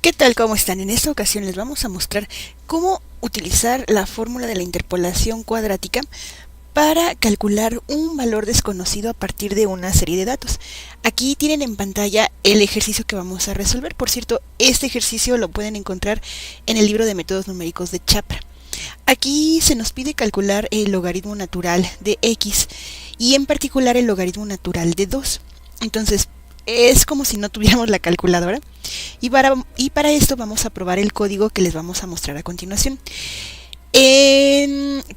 ¿Qué tal? ¿Cómo están? En esta ocasión les vamos a mostrar cómo utilizar la fórmula de la interpolación cuadrática para calcular un valor desconocido a partir de una serie de datos. Aquí tienen en pantalla el ejercicio que vamos a resolver. Por cierto, este ejercicio lo pueden encontrar en el libro de métodos numéricos de Chapra. Aquí se nos pide calcular el logaritmo natural de x y en particular el logaritmo natural de 2. Entonces, es como si no tuviéramos la calculadora y para esto vamos a probar el código que les vamos a mostrar a continuación.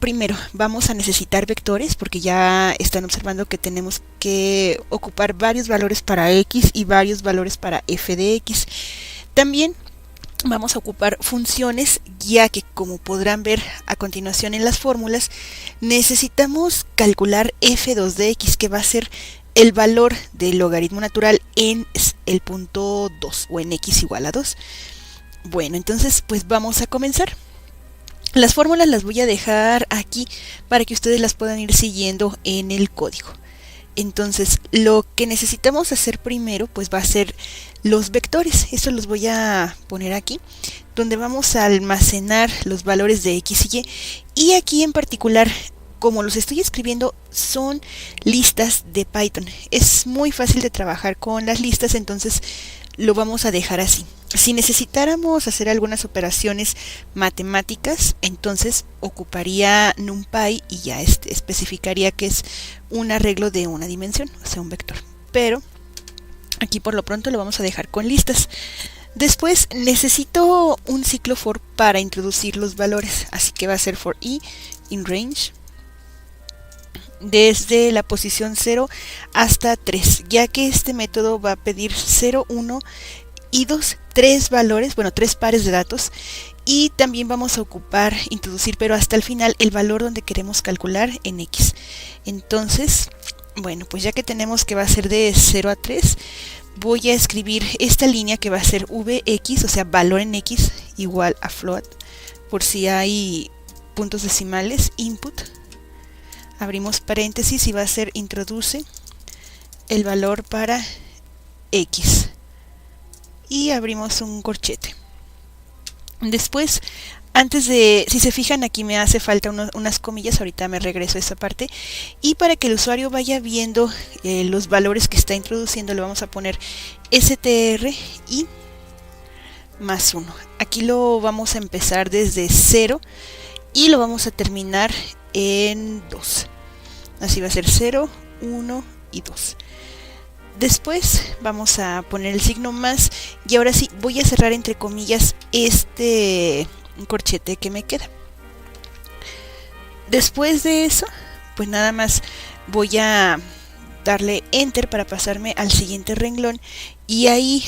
Primero vamos a necesitar vectores porque ya están observando que tenemos que ocupar varios valores para x y varios valores para f de x. También vamos a ocupar funciones, ya que como podrán ver a continuación en las fórmulas, necesitamos calcular f2 de x, que va a ser el valor del logaritmo natural en el punto 2 o en x igual a 2. Bueno, entonces pues vamos a comenzar. Las fórmulas las voy a dejar aquí para que ustedes las puedan ir siguiendo en el código. Entonces, lo que necesitamos hacer primero pues va a ser los vectores. Esto los voy a poner aquí, donde vamos a almacenar los valores de x y y. Y aquí en particular, como los estoy escribiendo, son listas de Python. Es muy fácil de trabajar con las listas, entonces lo vamos a dejar así. Si necesitáramos hacer algunas operaciones matemáticas, entonces ocuparía NumPy y ya especificaría que es un arreglo de una dimensión, o sea, un vector. Pero aquí por lo pronto lo vamos a dejar con listas. Después necesito un ciclo for para introducir los valores, así que va a ser for i in range desde la posición 0 hasta 3, ya que este método va a pedir 0, 1 y 2, 3 valores, bueno, 3 pares de datos, y también vamos a ocupar introducir, pero hasta el final, el valor donde queremos calcular en x. Entonces, bueno, pues ya que tenemos que va a ser de 0 a 3, voy a escribir esta línea que va a ser vx, o sea, valor en x igual a float, por si hay puntos decimales, input, abrimos paréntesis y va a ser introduce el valor para x y abrimos un corchete. Después, antes de, si se fijan, aquí me hace falta unas comillas, ahorita me regreso a esa parte, y para que el usuario vaya viendo los valores que está introduciendo, le vamos a poner str y más 1. Aquí lo vamos a empezar desde 0 y lo vamos a terminar en 2. Así va a ser 0, 1 y 2. Después vamos a poner el signo más y ahora sí voy a cerrar entre comillas este corchete que me queda. Después de eso, pues nada más voy a darle enter para pasarme al siguiente renglón y ahí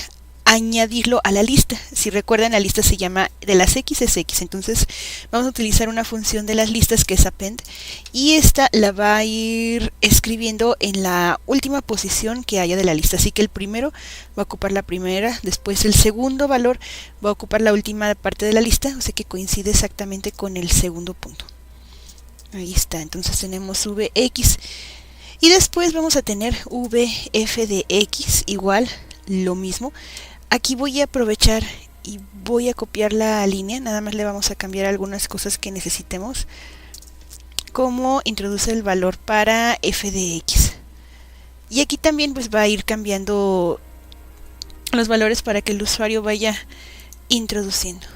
añadirlo a la lista. Si recuerdan, la lista se llama de las x es x, entonces vamos a utilizar una función de las listas que es append y esta la va a ir escribiendo en la última posición que haya de la lista, así que el primero va a ocupar la primera, después el segundo valor va a ocupar la última parte de la lista, o sea que coincide exactamente con el segundo punto. Ahí está, entonces tenemos vx y después vamos a tener vf de x igual lo mismo. Aquí voy a aprovechar y voy a copiar la línea, nada más le vamos a cambiar algunas cosas que necesitemos, como introduce el valor para f de x. Y aquí también pues va a ir cambiando los valores para que el usuario vaya introduciendo.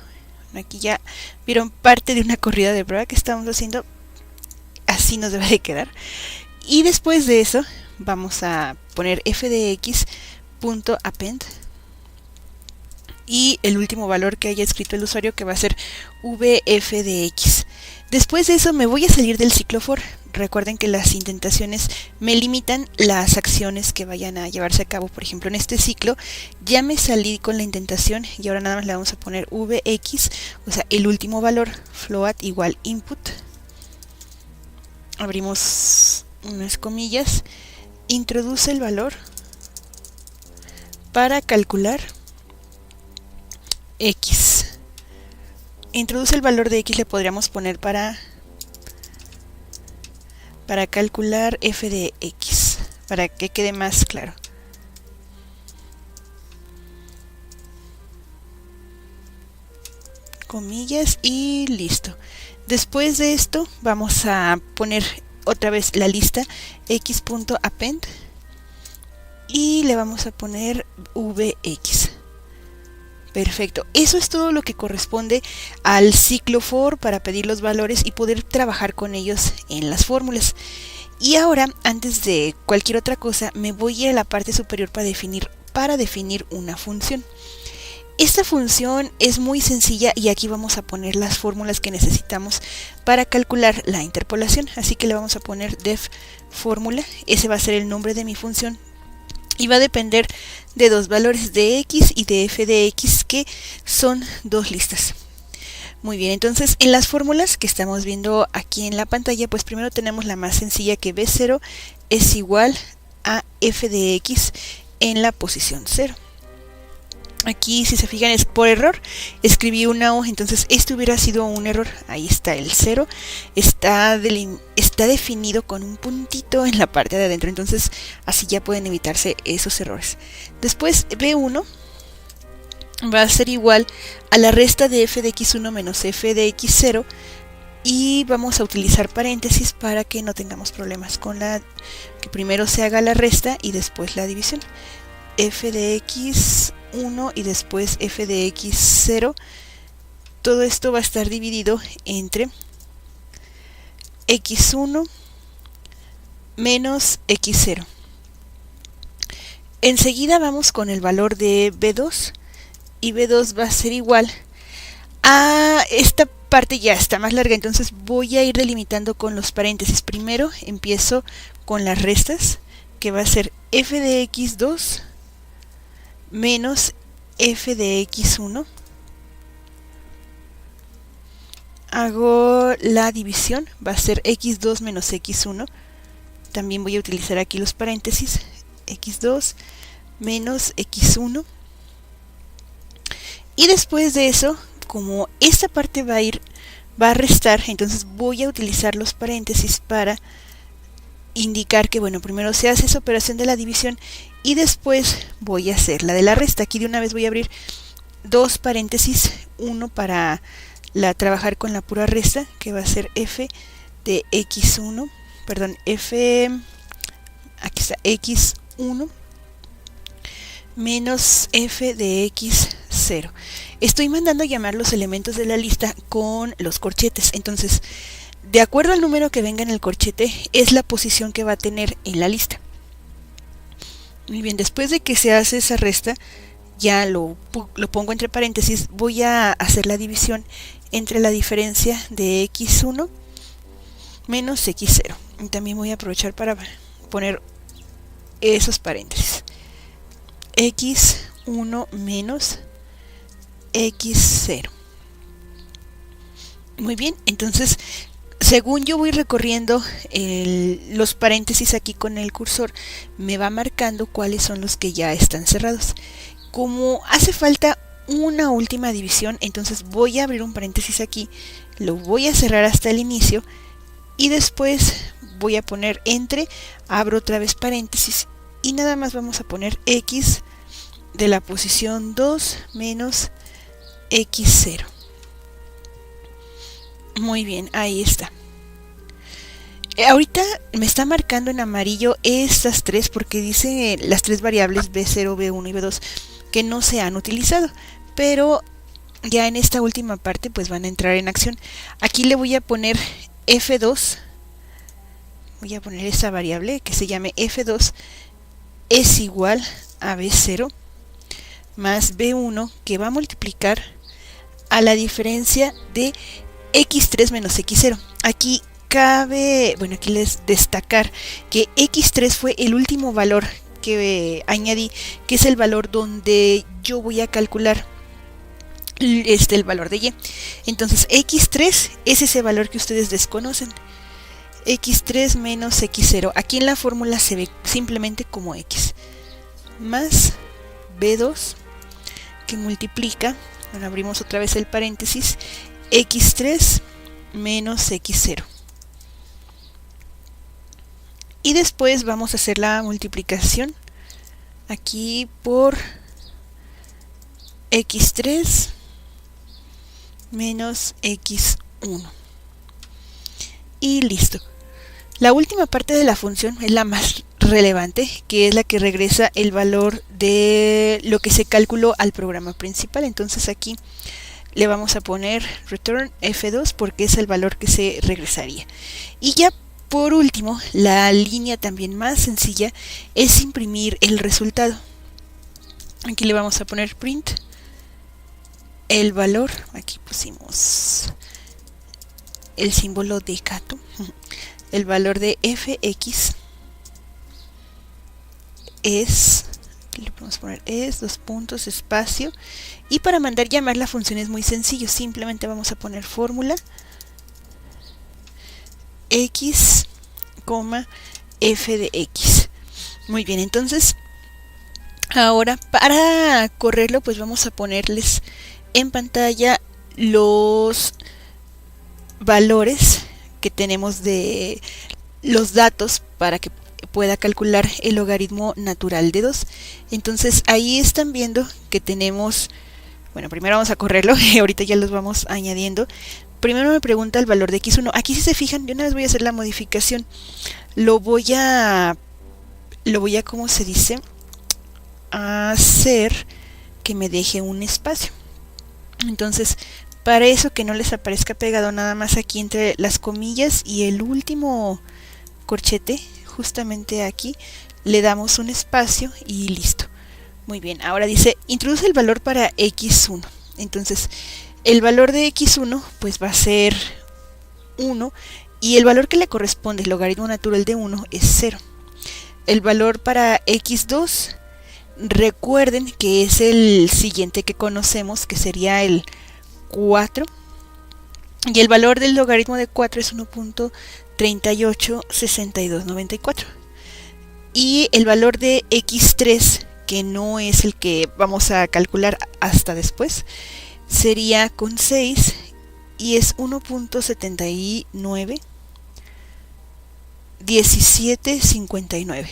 Aquí ya vieron parte de una corrida de prueba que estamos haciendo, así nos debe de quedar. Y después de eso vamos a poner f de x punto append y el último valor que haya escrito el usuario, que va a ser vf de x. Después de eso me voy a salir del ciclo for. Recuerden que las indentaciones me limitan las acciones que vayan a llevarse a cabo. Por ejemplo, en este ciclo ya me salí con la indentación y ahora nada más le vamos a poner vx, o sea, el último valor, float igual input. Abrimos unas comillas, introduce el valor para calcular x. Introduce el valor de x, le podríamos poner para calcular f de x, para que quede más claro. comillas y listo. Después de esto vamos a poner otra vez la lista x.append y le vamos a poner vx. Perfecto, eso es todo lo que corresponde al ciclo for para pedir los valores y poder trabajar con ellos en las fórmulas. Y ahora, antes de cualquier otra cosa, me voy a ir a la parte superior para definir una función. Esta función es muy sencilla y aquí vamos a poner las fórmulas que necesitamos para calcular la interpolación. Así que le vamos a poner def fórmula, ese va a ser el nombre de mi función. Y va a depender de dos valores, de x y de f de x, que son dos listas. Muy bien, entonces en las fórmulas que estamos viendo aquí en la pantalla, pues primero tenemos la más sencilla, que b0 es igual a f de x en la posición 0. Aquí, si se fijan, es por error, escribí una O, entonces esto hubiera sido un error. Ahí está el 0, está definido con un puntito en la parte de adentro, entonces así ya pueden evitarse esos errores. Después B1 va a ser igual a la resta de f de x1 menos f de x0, y vamos a utilizar paréntesis para que no tengamos problemas con que primero se haga la resta y después la división. F de x1 y después f de x0, todo esto va a estar dividido entre x1 menos x0. Enseguida vamos con el valor de b2, y b2 va a ser igual a esta parte, ya está más larga, entonces voy a ir delimitando con los paréntesis. Primero empiezo con las restas, que va a ser f de x2 menos f de x1. Hago la división, va a ser x2 menos x1. También voy a utilizar aquí los paréntesis, x2 menos x1. Y después de eso, como esta parte va a restar, entonces voy a utilizar los paréntesis para indicar que, bueno, primero se hace esa operación de la división y después voy a hacer la de la resta. Aquí de una vez voy a abrir dos paréntesis, uno para trabajar con la pura resta, que va a ser f de x1, perdón, aquí está, x1 menos f de x0. Estoy mandando a llamar los elementos de la lista con los corchetes, entonces de acuerdo al número que venga en el corchete es la posición que va a tener en la lista. Muy bien, después de que se hace esa resta, ya lo pongo entre paréntesis, voy a hacer la división entre la diferencia de x1 menos x0. Y también voy a aprovechar para poner esos paréntesis. x1 menos x0. Muy bien, entonces según yo voy recorriendo los paréntesis aquí con el cursor, me va marcando cuáles son los que ya están cerrados. Como hace falta una última división, entonces voy a abrir un paréntesis aquí, lo voy a cerrar hasta el inicio y después voy a poner entre, abro otra vez paréntesis y nada más vamos a poner x de la posición 2 menos x0. Muy bien, ahí está. Ahorita me está marcando en amarillo estas tres porque dice las tres variables b0, b1 y b2 que no se han utilizado, pero ya en esta última parte pues van a entrar en acción. Aquí le voy a poner f2, voy a poner esa variable que se llame f2 es igual a b0 más b1, que va a multiplicar a la diferencia de x3 menos x0. Aquí cabe, bueno, aquí les destacar que x3 fue el último valor que añadí, que es el valor donde yo voy a calcular el valor de y. Entonces x3 es ese valor que ustedes desconocen, x3 menos x0. Aquí en la fórmula se ve simplemente como x, más b2 que multiplica, bueno, abrimos otra vez el paréntesis, x3 menos x0. Y después vamos a hacer la multiplicación aquí por x3 menos x1. Y listo. La última parte de la función es la más relevante, que es la que regresa el valor de lo que se calculó al programa principal. Entonces aquí le vamos a poner return f2 porque es el valor que se regresaría. Y ya por último, la línea también más sencilla es imprimir el resultado. Aquí le vamos a poner print el valor. Aquí pusimos el símbolo de gato. El valor de fx es, aquí le podemos poner es, dos puntos, espacio, y para mandar llamar la función es muy sencillo, simplemente vamos a poner fórmula x, f de x. Muy bien, entonces ahora para correrlo pues vamos a ponerles en pantalla los valores que tenemos de los datos para que pueda calcular el logaritmo natural de 2. Entonces ahí están viendo que tenemos, bueno, primero vamos a correrlo y ahorita ya los vamos añadiendo. Primero me pregunta el valor de x1. Aquí si se fijan, yo una vez voy a hacer la modificación. Lo voy a, ¿cómo se dice? A hacer que me deje un espacio. Entonces, para eso que no les aparezca pegado nada más aquí entre las comillas y el último corchete, justamente aquí, le damos un espacio y listo. Muy bien, ahora dice, introduce el valor para x1. Entonces, el valor de x1 pues va a ser 1 y el valor que le corresponde, el logaritmo natural de 1, es 0. El valor para x2, recuerden que es el siguiente que conocemos, que sería el 4, y el valor del logaritmo de 4 es 1.386294. Y el valor de x3, que no es el que vamos a calcular hasta después, sería con 6 y es 1.791759.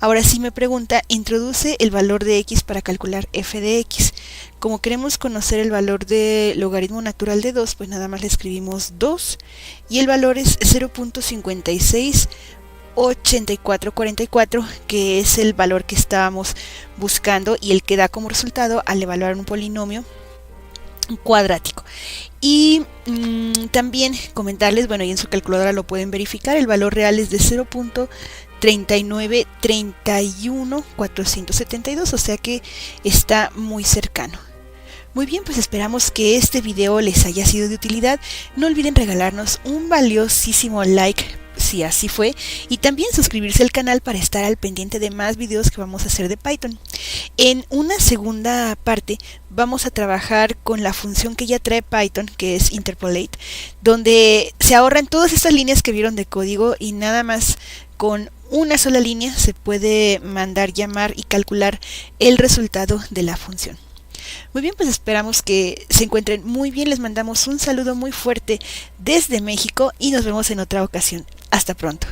Ahora sí me pregunta, introduce el valor de x para calcular f de x. Como queremos conocer el valor de logaritmo natural de 2, pues nada más le escribimos 2 y el valor es 0.568444, que es el valor que estábamos buscando y el que da como resultado al evaluar un polinomio cuadrático. Y también comentarles, bueno, y en su calculadora lo pueden verificar, el valor real es de 0.3931472, o sea que está muy cercano. Muy bien, pues esperamos que este video les haya sido de utilidad. No olviden regalarnos un valiosísimo like si así fue, y también suscribirse al canal para estar al pendiente de más videos que vamos a hacer de Python. En una segunda parte vamos a trabajar con la función que ya trae Python, que es interpolate, donde se ahorran todas estas líneas que vieron de código y nada más con una sola línea se puede mandar llamar y calcular el resultado de la función. Muy bien, pues esperamos que se encuentren muy bien. Les mandamos un saludo muy fuerte desde México y nos vemos en otra ocasión. Hasta pronto.